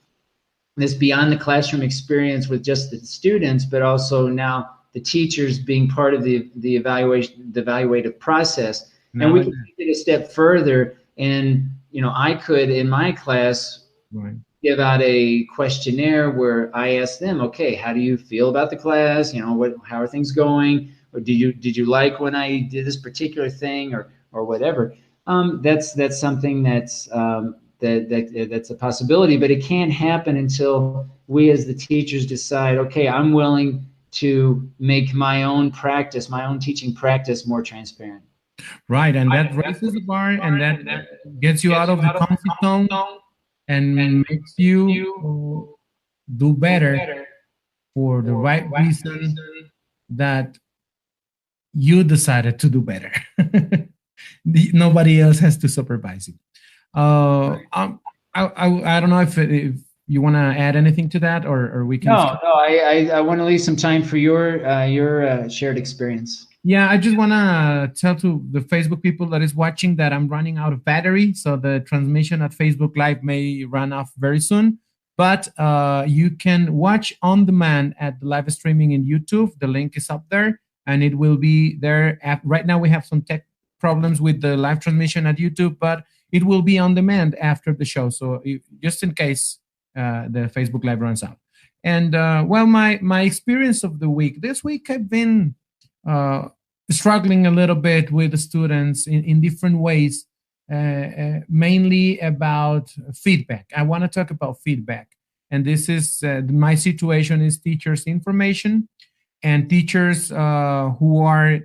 this beyond the classroom experience with just the students, but also now the teachers being part of the evaluative process. And we can take it a step further. And, I could, in my class, give out a questionnaire where I ask them, okay, how do you feel about the class? How are things going? Or did you like when I did this particular thing, or whatever? That's something that's that's a possibility, but it can't happen until we as the teachers decide, okay, I'm willing to make my own practice, my own teaching practice, more transparent. Right, and that raises the bar, and that gets you out of the comfort zone and makes you do better for the right reason that you decided to do better. Nobody else has to supervise you. I don't know if you want to add anything to that, or we can. No, I want to leave some time for your shared experience. Yeah, I just want to tell to the Facebook people that is watching that I'm running out of battery, so the transmission at Facebook Live may run off very soon. But you can watch on demand at the live streaming in YouTube. The link is up there, and it will be there. Right now, we have some tech problems with the live transmission at YouTube, but it will be on demand after the show. So just in case the Facebook Live runs out. And well, my experience of the week, this week I've been struggling a little bit with the students in different ways, mainly about feedback. I want to talk about feedback. And this is my situation is teachers' information and teachers who are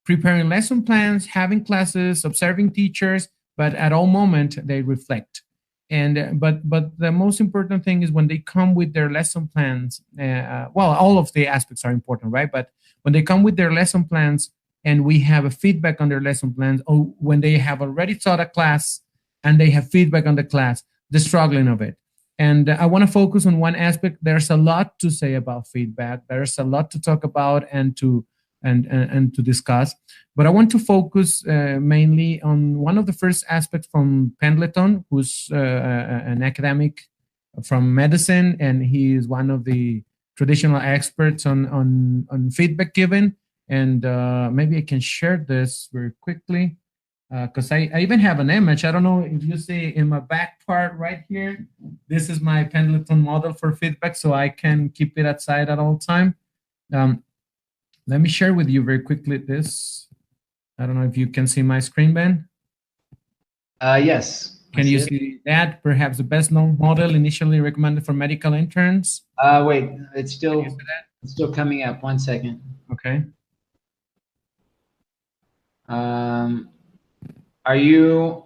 preparing lesson plans, having classes, observing teachers, but at all moment they reflect. And but the most important thing is when they come with their lesson plans. Well, all of the aspects are important, right? But when they come with their lesson plans and we have a feedback on their lesson plans, or when they have already taught a class and they have feedback on the class, the struggling of it. And I want to focus on one aspect. There's a lot to say about feedback. There's a lot to talk about and to discuss. But I want to focus mainly on one of the first aspects from Pendleton, who's an academic from medicine, and he is one of the traditional experts on feedback given. And maybe I can share this very quickly because I even have an image. I don't know if you see in my back part right here. This is my Pendleton model for feedback, so I can keep it outside at all time. Let me share with you very quickly this. I don't know if you can see my screen, Ben. Yes. Can you see that? Perhaps the best known model initially recommended for medical interns. Wait, it's still coming up. 1 second. Okay. Are you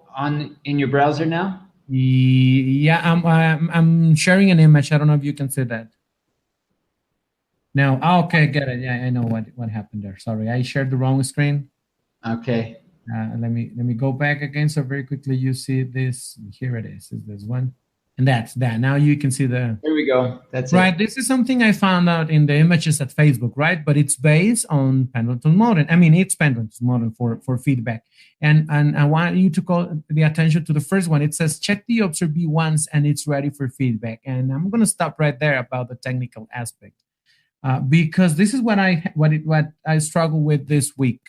in your browser now? Yeah, I'm sharing an image. I don't know if you can see that. No. Oh, okay, get it. Yeah, I know what happened there. Sorry, I shared the wrong screen. Okay. Let me go back again. So very quickly, you see this. Here it is. Is this one? And that's that. Now you can see the. There we go. That's right. it. This is something I found out in the images at Facebook, right? But it's based on Pendleton model. I mean, it's Pendleton model for feedback. And I want you to call the attention to the first one. It says check the observee once and it's ready for feedback. And I'm going to stop right there about the technical aspect, because this is what I struggle with this week.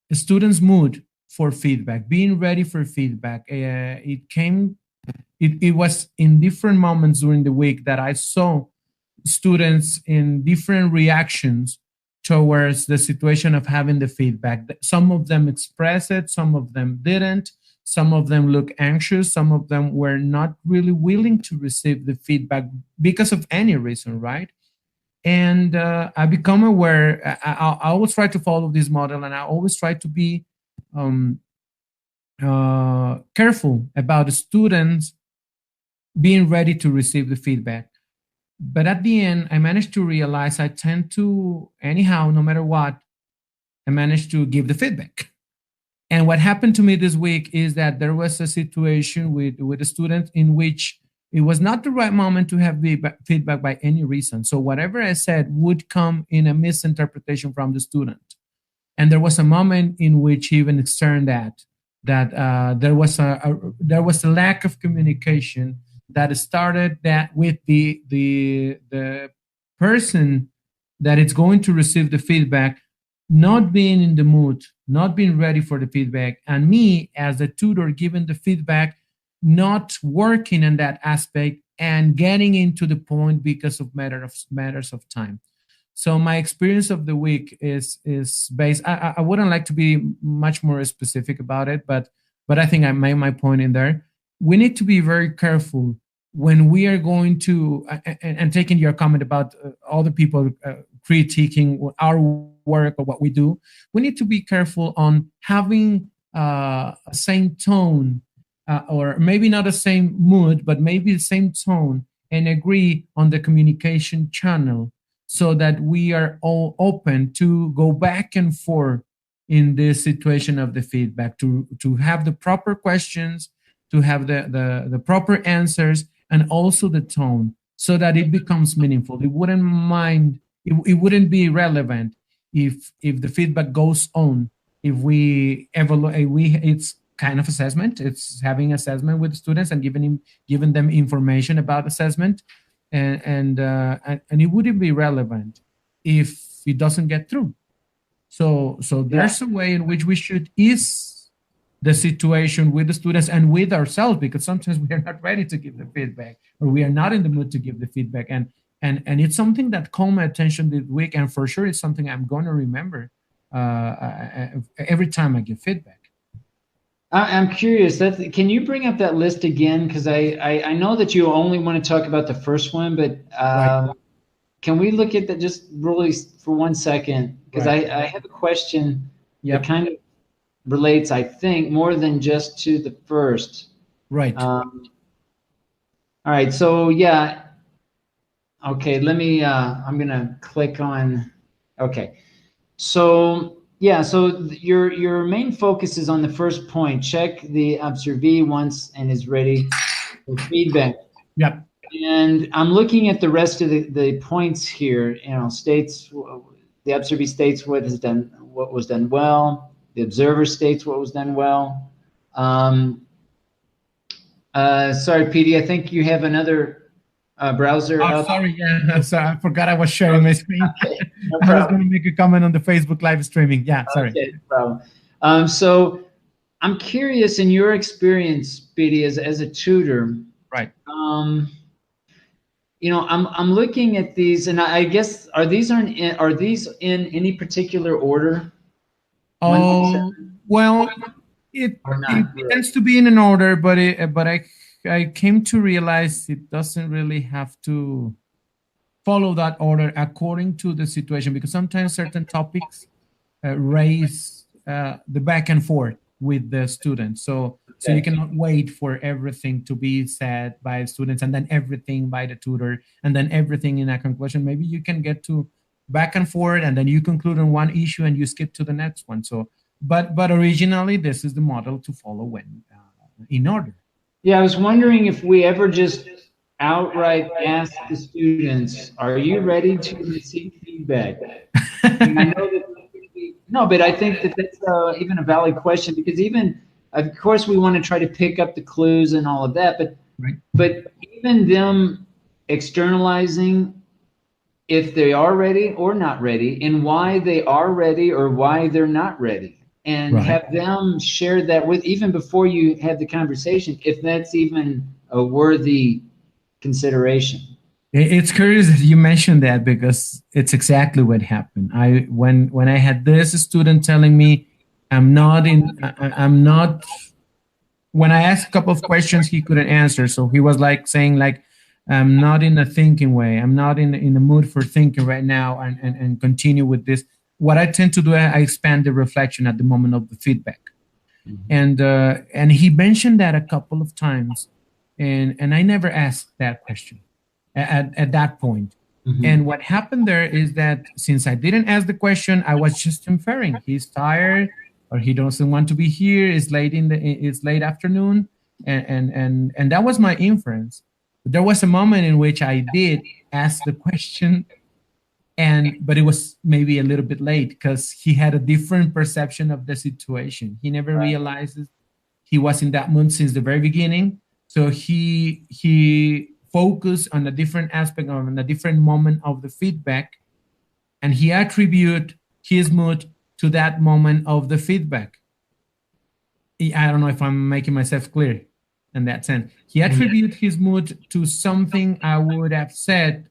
The students' mood for feedback, being ready for feedback. It was in different moments during the week that I saw students in different reactions towards the situation of having the feedback. Some of them expressed it, some of them didn't. Some of them look anxious. Some of them were not really willing to receive the feedback because of any reason, right? And I become aware. I always try to follow this model, and I always try to be careful about the students being ready to receive the feedback. But at the end, I managed to realize I tend to, anyhow, no matter what, I managed to give the feedback. And what happened to me this week is that there was a situation with a student in which it was not the right moment to have feedback by any reason. So whatever I said would come in a misinterpretation from the student. And there was a moment in which he even externed that there was a lack of communication that started that with the person that is going to receive the feedback not being in the mood, not being ready for the feedback, and me as the tutor giving the feedback, not working in that aspect and getting into the point because of matters of time. So my experience of the week is based. I wouldn't like to be much more specific about it, but I think I made my point in there. We need to be very careful when we are going to and taking your comment about all the people critiquing our work or what we do. We need to be careful on having a same tone, or maybe not the same mood, but maybe the same tone, and agree on the communication channel, so that we are all open to go back and forth in this situation of the feedback, to have the proper questions, to have the proper answers, and also the tone, so that it becomes meaningful. It wouldn't be relevant if the feedback goes on, if we evaluate, it's kind of assessment. It's having assessment with the students and giving them information about assessment. And it wouldn't be relevant if it doesn't get through. So there's a way in which we should ease the situation with the students and with ourselves, because sometimes we are not ready to give the feedback, or we are not in the mood to give the feedback. And it's something that caught my attention this week, and for sure it's something I'm going to remember every time I give feedback. I'm curious. Can you bring up that list again? Because I know that you only want to talk about the first one, but right. Can we look at that just really for 1 second? Because right. I have a question that kind of relates, I think, more than just to the first. Right. All right. So yeah. Okay. Let me. I'm gonna click on. Okay. So. Yeah, so your main focus is on the first point. Check the observee once and is ready for feedback. Yep. And I'm looking at the rest of the points here. You know, states the observee states what was done well. The observer states what was done well. Sorry, PD, I think you have another browser. Oh, sorry, yeah. So I forgot I was sharing my screen. Okay, no I was going to make a comment on the Facebook live streaming. Yeah, sorry. Okay, no problem. So I'm curious, in your experience, PD, as a tutor, right? You know, I'm looking at these, and I guess are these in any particular order? Oh, well, It or not? it tends to be in an order, but I came to realize it doesn't really have to follow that order according to the situation, because sometimes certain topics raise the back and forth with the students. So you Okay. cannot wait for everything to be said by students and then everything by the tutor and then everything in a conclusion. Maybe you can get to back and forth and then you conclude on one issue and you skip to the next one. So, but originally this is the model to follow when in order. Yeah, I was wondering if we ever just outright ask the students, "Are you ready to receive feedback?" I mean, I know that no, but I think that that's even a valid question, because even, of course, we want to try to pick up the clues and all of that, Right. but even them externalizing if they are ready or not ready, and why they are ready or why they're not ready, and Right. have them share that with, even before you have the conversation, if that's even a worthy consideration. It's curious that you mentioned that, because it's exactly what happened. When I had this student telling me I'm not, when I asked a couple of questions he couldn't answer. So he was like saying like, I'm not in a thinking way. I'm not in the mood for thinking right now, and continue with this. What I tend to do, I expand the reflection at the moment of the feedback. And he mentioned that a couple of times, and I never asked that question at that point. Mhm. And what happened there is that since I didn't ask the question, I was just inferring he's tired or he doesn't want to be here. It's late afternoon, and that was my inference. But there was a moment in which I did ask the question, but it was maybe a little bit late because he had a different perception of the situation. He never realizes he was in that mood since the very beginning. So he focused on a different aspect, on a different moment of the feedback, and he attribute his mood to that moment of the feedback. I don't know if I'm making myself clear in that sense. He attribute his mood to something I would have said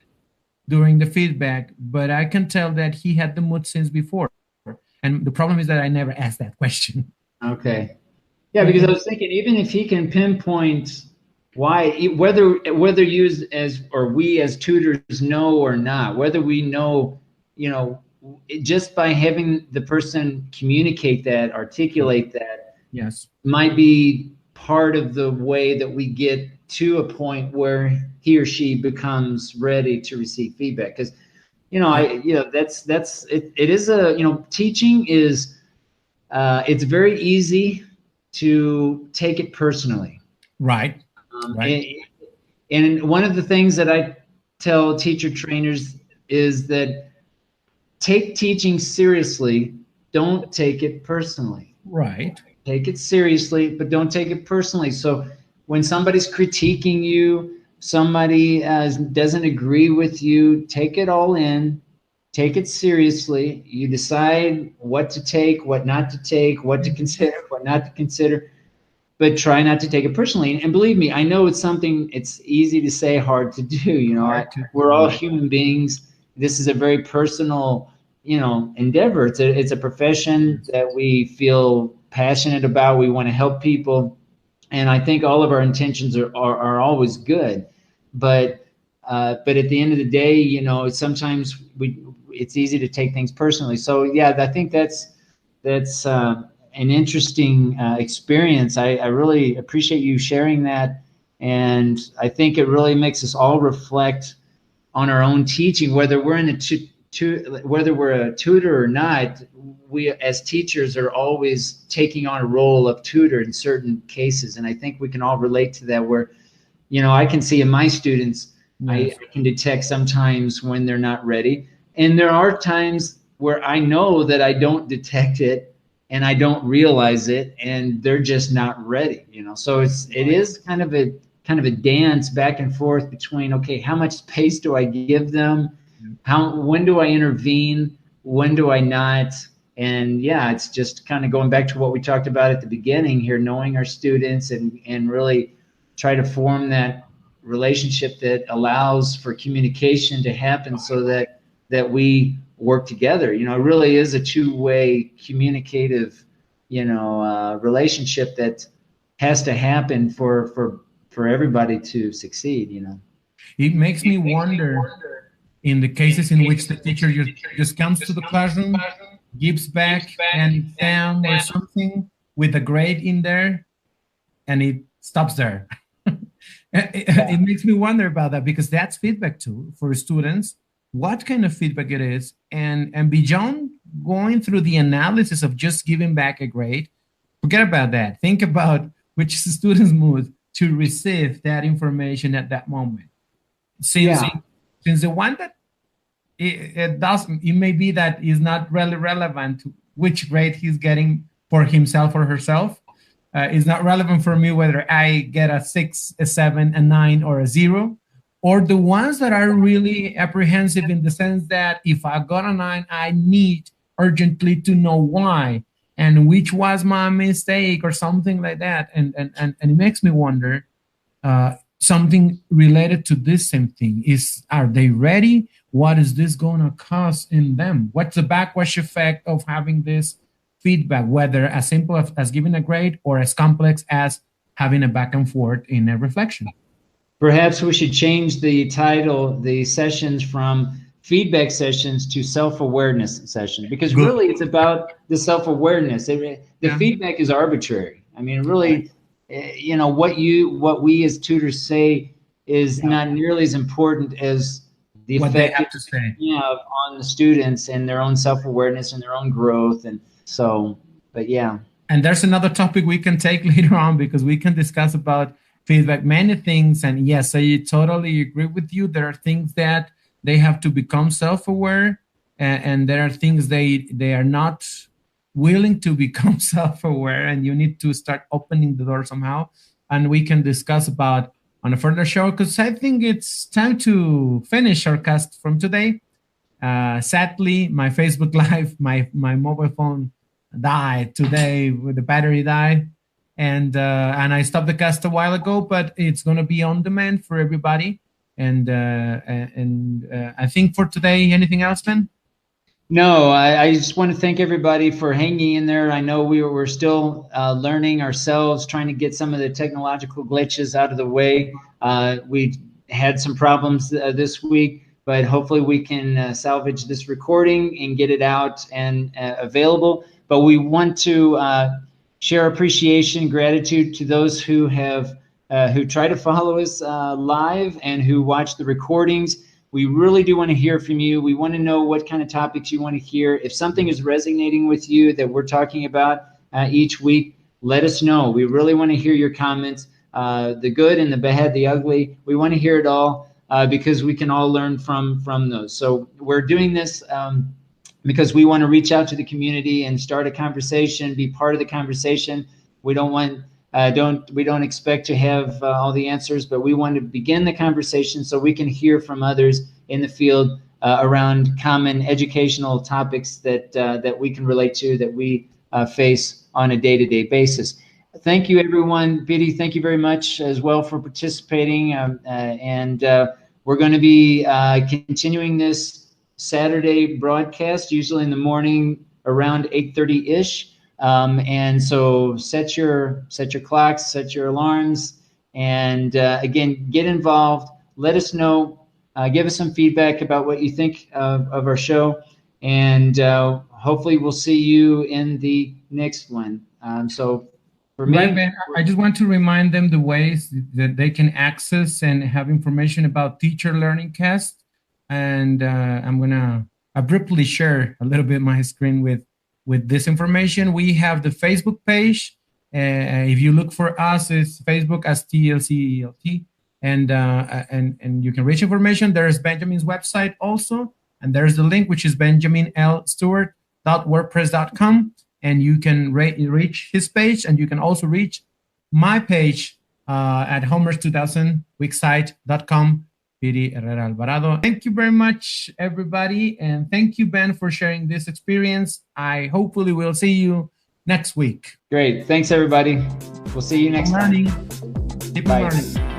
during the feedback, but I can tell that he had the mood since before. And the problem is that I never asked that question. Okay. Yeah, because I was thinking, even if he can pinpoint why, whether you as or we as tutors know or not, whether we know, just by having the person communicate that, articulate that, Yes. might be part of the way that we get to a point where he or she becomes ready to receive feedback. Because, that's it. It is teaching is, it's very easy to take it personally. Right. Right. And one of the things that I tell teacher trainers is that take teaching seriously, don't take it personally. Right. Take it seriously, but don't take it personally. So when somebody's critiquing you, somebody doesn't agree with you, take it all in, take it seriously. You decide what to take, what not to take, what to consider, what not to consider, but try not to take it personally. And believe me, I know it's easy to say, hard to do. We're all human beings. This is a very personal, endeavor. It's a profession that we feel passionate about. We want to help people. And I think all of our intentions are always good. But at the end of the day, sometimes it's easy to take things personally. So yeah, I think that's an interesting experience. I really appreciate you sharing that, and I think it really makes us all reflect on our own teaching, whether we're whether we're a tutor or not. We as teachers are always taking on a role of tutor in certain cases, and I think we can all relate to that. Where I can see in my students, I can detect sometimes when they're not ready, and there are times where I know that I don't detect it and I don't realize it, and they're just not ready. So it is kind of a dance back and forth between, okay, how much space do I give them? When do I intervene? When do I not? And yeah, it's just kind of going back to what we talked about at the beginning here, knowing our students and really try to form that relationship that allows for communication to happen, so that we work together. It really is a two-way communicative relationship that has to happen for everybody to succeed. It makes me wonder in the cases in which the teacher just comes to the classroom, gives back an exam or something with a grade in there, and it stops there. It makes me wonder about that, because that's feedback too for students, what kind of feedback it is, and beyond going through the analysis of just giving back a grade, forget about that. Think about which is the student's mood to receive that information at that moment. Since the one that it may be that is not really relevant to which grade he's getting for himself or herself. It's not relevant for me whether I get a 6, a 7, a 9, or a 0, or the ones that are really apprehensive in the sense that if I got a 9, I need urgently to know why and which was my mistake or something like that. And it makes me wonder, something related to this same thing is, are they ready? What is this going to cause in them? What's the backwash effect of having this feedback, whether as simple as giving a grade or as complex as having a back and forth in a reflection? Perhaps we should change the title, the sessions, from feedback sessions to self-awareness sessions, because really it's about the self-awareness. The feedback is arbitrary. I mean, really, what we as tutors say is not nearly as important as the what effect they have to say on the students and their own self-awareness and their own growth. And so, but yeah. And there's another topic we can take later on, because we can discuss about feedback, many things. And yes, I totally agree with you. There are things that they have to become self-aware, and there are things they are not willing to become self-aware, and you need to start opening the door somehow. And we can discuss about on a further show, because I think it's time to finish our cast from today. Sadly, my Facebook Live, my mobile phone died today, with the battery died, and I stopped the cast a while ago, but it's going to be on demand for everybody. And I think for today, anything else, Ben? No, I just want to thank everybody for hanging in there. I know we're still learning ourselves, trying to get some of the technological glitches out of the way. We had some problems this week, but hopefully we can salvage this recording and get it out and available. But we want to share appreciation, gratitude to those who have who try to follow us live and who watch the recordings. We really do want to hear from you. We want to know what kind of topics you want to hear. If something is resonating with you that we're talking about each week, let us know. We really want to hear your comments, the good and the bad, the ugly. We want to hear it all because we can all learn from those. So we're doing this because we want to reach out to the community and start a conversation, be part of the conversation. We don't want we don't expect to have all the answers, but we want to begin the conversation so we can hear from others in the field around common educational topics that we can relate to, that we face on a day-to-day basis. Thank you, everyone. Piry, thank you very much as well for participating. And we're going to be continuing this Saturday broadcast, usually in the morning around 8:30-ish. And so set your clocks, set your alarms, and again, get involved. Let us know. Give us some feedback about what you think of our show, and hopefully we'll see you in the next one. So for me, right, Ben, I just want to remind them the ways that they can access and have information about Teacher Learning Cast. And I'm going to abruptly share a little bit my screen with this information. We have the Facebook page. If you look for us, it's Facebook as TLC ELT, and you can reach information. There's Benjamin's website also, and there's the link, which is benjaminlstewart.wordpress.com, and you can reach his page, and you can also reach my page at homers2000wixsite.com. Piry Herrera Alvarado. Thank you very much, everybody. And thank you, Ben, for sharing this experience. I hopefully will see you next week. Great. Thanks, everybody. We'll see you next time. Keep learning.